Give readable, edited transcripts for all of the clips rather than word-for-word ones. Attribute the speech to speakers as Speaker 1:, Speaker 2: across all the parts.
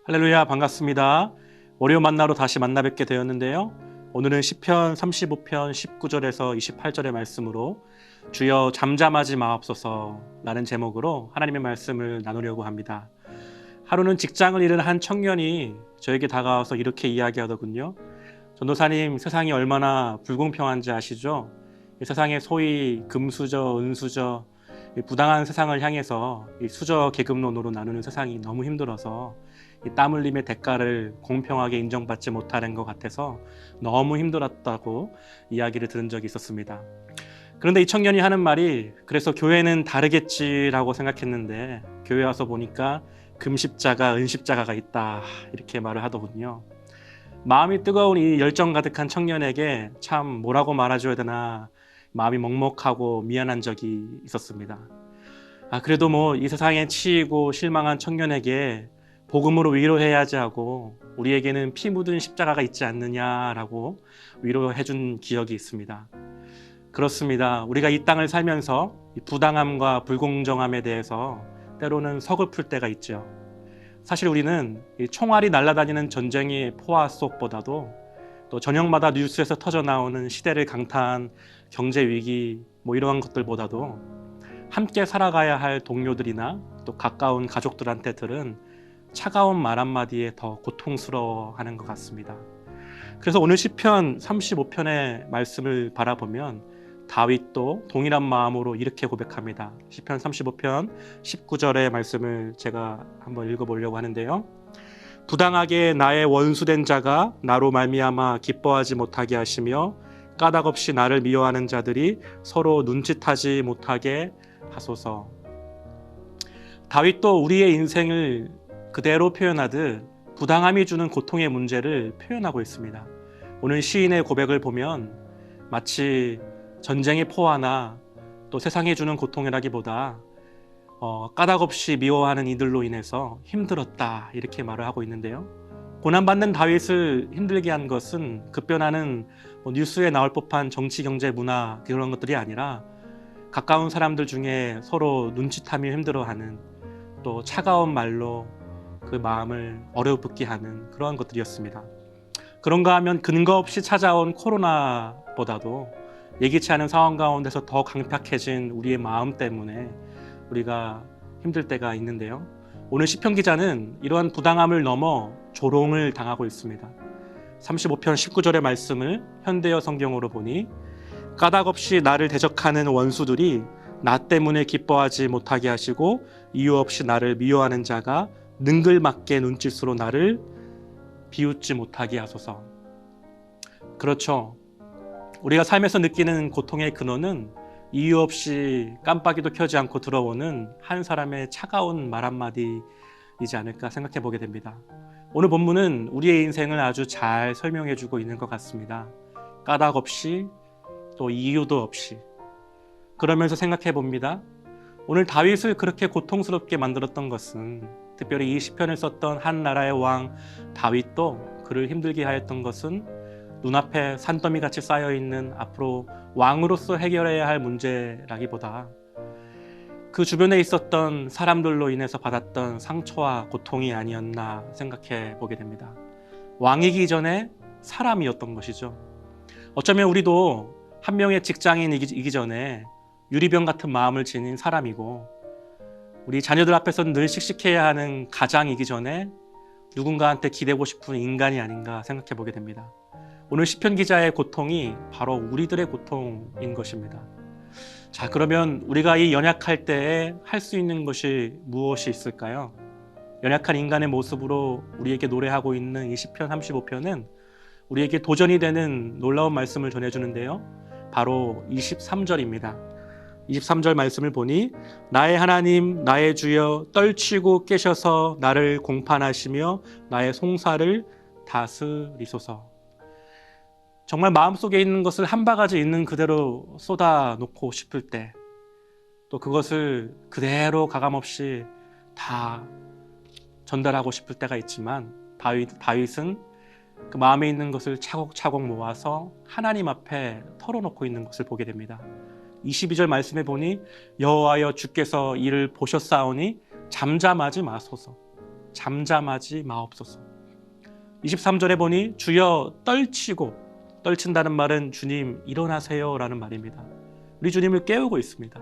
Speaker 1: 할렐루야, 반갑습니다. 월요 만나로 다시 만나 뵙게 되었는데요. 오늘은 시편 35편 19절에서 28절의 말씀으로 주여 잠잠하지 마옵소서 라는 제목으로 하나님의 말씀을 나누려고 합니다. 하루는 직장을 잃은 한 청년이 저에게 다가와서 이렇게 이야기하더군요. 전도사님, 세상이 얼마나 불공평한지 아시죠? 이 세상에 소위 금수저, 은수저, 이 부당한 세상을 향해서 이 수저 계급론으로 나누는 세상이 너무 힘들어서 이 땀 흘림의 대가를 공평하게 인정받지 못하는 것 같아서 너무 힘들었다고 이야기를 들은 적이 있었습니다. 그런데 이 청년이 하는 말이 그래서 교회는 다르겠지라고 생각했는데 교회 와서 보니까 금십자가, 은십자가가 있다 이렇게 말을 하더군요. 마음이 뜨거운 이 열정 가득한 청년에게 참 뭐라고 말해줘야 되나 마음이 먹먹하고 미안한 적이 있었습니다. 그래도 뭐 이 세상에 치이고 실망한 청년에게 복음으로 위로해야지 하고 우리에게는 피 묻은 십자가가 있지 않느냐라고 위로해준 기억이 있습니다. 그렇습니다. 우리가 이 땅을 살면서 부당함과 불공정함에 대해서 때로는 서글플 때가 있죠. 사실 우리는 이 총알이 날아다니는 전쟁의 포화 속보다도 또 저녁마다 뉴스에서 터져나오는 시대를 강타한 경제 위기 뭐 이러한 것들보다도 함께 살아가야 할 동료들이나 또 가까운 가족들한테 들은 차가운 말 한마디에 더 고통스러워하는 것 같습니다. 그래서 오늘 시편 35편의 말씀을 바라보면 다윗도 동일한 마음으로 이렇게 고백합니다. 시편 35편 19절의 말씀을 제가 한번 읽어보려고 하는데요. 부당하게 나의 원수된 자가 나로 말미암아 기뻐하지 못하게 하시며 까닭없이 나를 미워하는 자들이 서로 눈짓하지 못하게 하소서. 다윗도 우리의 인생을 그대로 표현하듯 부당함이 주는 고통의 문제를 표현하고 있습니다. 오늘 시인의 고백을 보면 마치 전쟁의 포화나 또 세상이 주는 고통이라기보다 까닭없이 미워하는 이들로 인해서 힘들었다 이렇게 말을 하고 있는데요. 고난받는 다윗을 힘들게 한 것은 급변하는 뉴스에 나올 법한 정치, 경제, 문화 그런 것들이 아니라 가까운 사람들 중에 서로 눈짓하며 힘들어하는 또 차가운 말로 그 마음을 어려붙게 하는 그러한 것들이었습니다. 그런가 하면 근거 없이 찾아온 코로나보다도 예기치 않은 상황 가운데서 더 강팍해진 우리의 마음 때문에 우리가 힘들 때가 있는데요. 오늘 시편 기자는 이러한 부당함을 넘어 조롱을 당하고 있습니다. 35편 19절의 말씀을 현대어 성경으로 보니 까닭없이 나를 대적하는 원수들이 나 때문에 기뻐하지 못하게 하시고 이유 없이 나를 미워하는 자가 능글맞게 눈짓으로 나를 비웃지 못하게 하소서. 그렇죠. 우리가 삶에서 느끼는 고통의 근원은 이유 없이 깜빡이도 켜지 않고 들어오는 한 사람의 차가운 말 한마디이지 않을까 생각해 보게 됩니다. 오늘 본문은 우리의 인생을 아주 잘 설명해 주고 있는 것 같습니다. 까닭 없이 또 이유도 없이. 그러면서 생각해 봅니다. 오늘 다윗을 그렇게 고통스럽게 만들었던 것은 특별히 이 시편을 썼던 한 나라의 왕 다윗도 그를 힘들게 하였던 것은 눈앞에 산더미같이 쌓여있는 앞으로 왕으로서 해결해야 할 문제라기보다 그 주변에 있었던 사람들로 인해서 받았던 상처와 고통이 아니었나 생각해 보게 됩니다. 왕이기 전에 사람이었던 것이죠. 어쩌면 우리도 한 명의 직장인이기 전에 유리병 같은 마음을 지닌 사람이고 우리 자녀들 앞에서는 늘 씩씩해야 하는 가장이기 전에 누군가한테 기대고 싶은 인간이 아닌가 생각해 보게 됩니다. 오늘 시편 기자의 고통이 바로 우리들의 고통인 것입니다. 자, 그러면 우리가 이 연약할 때에 할 수 있는 것이 무엇이 있을까요? 연약한 인간의 모습으로 우리에게 노래하고 있는 이 시편 35편은 우리에게 도전이 되는 놀라운 말씀을 전해주는데요. 바로 23절입니다. 23절 말씀을 보니 나의 하나님 나의 주여 떨치고 깨셔서 나를 공판하시며 나의 송사를 다스리소서. 정말 마음속에 있는 것을 한 바가지 있는 그대로 쏟아놓고 싶을 때 또 그것을 그대로 가감없이 다 전달하고 싶을 때가 있지만 다윗은 그 마음에 있는 것을 차곡차곡 모아서 하나님 앞에 털어놓고 있는 것을 보게 됩니다. 22절 말씀에 보니 여호와여 주께서 이를 보셨사오니 잠잠하지 마소서. 잠잠하지 마옵소서. 23절에 보니 주여 떨친다는 말은 주님 일어나세요 라는 말입니다. 우리 주님을 깨우고 있습니다.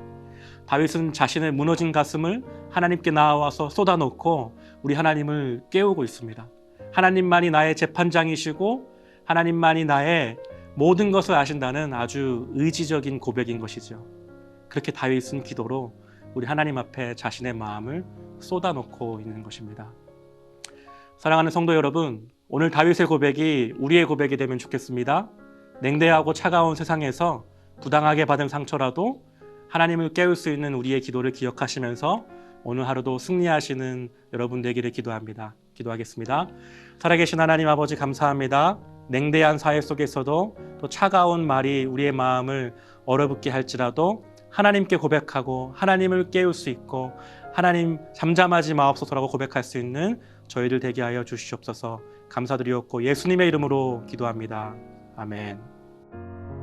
Speaker 1: 다윗은 자신의 무너진 가슴을 하나님께 나와서 쏟아놓고 우리 하나님을 깨우고 있습니다. 하나님만이 나의 재판장이시고 하나님만이 나의 모든 것을 아신다는 아주 의지적인 고백인 것이죠. 그렇게 다윗은 기도로 우리 하나님 앞에 자신의 마음을 쏟아놓고 있는 것입니다. 사랑하는 성도 여러분, 오늘 다윗의 고백이 우리의 고백이 되면 좋겠습니다. 냉대하고 차가운 세상에서 부당하게 받은 상처라도 하나님을 깨울 수 있는 우리의 기도를 기억하시면서 오늘 하루도 승리하시는 여러분 되기를 기도합니다. 기도하겠습니다. 살아계신 하나님 아버지 감사합니다. 냉대한 사회 속에서도 또 차가운 말이 우리의 마음을 얼어붙게 할지라도 하나님께 고백하고 하나님을 깨울 수 있고 하나님 잠잠하지 마옵소서라고 고백할 수 있는 저희들 되게 하여 주시옵소서. 감사드리옵고 예수님의 이름으로 기도합니다. 아멘.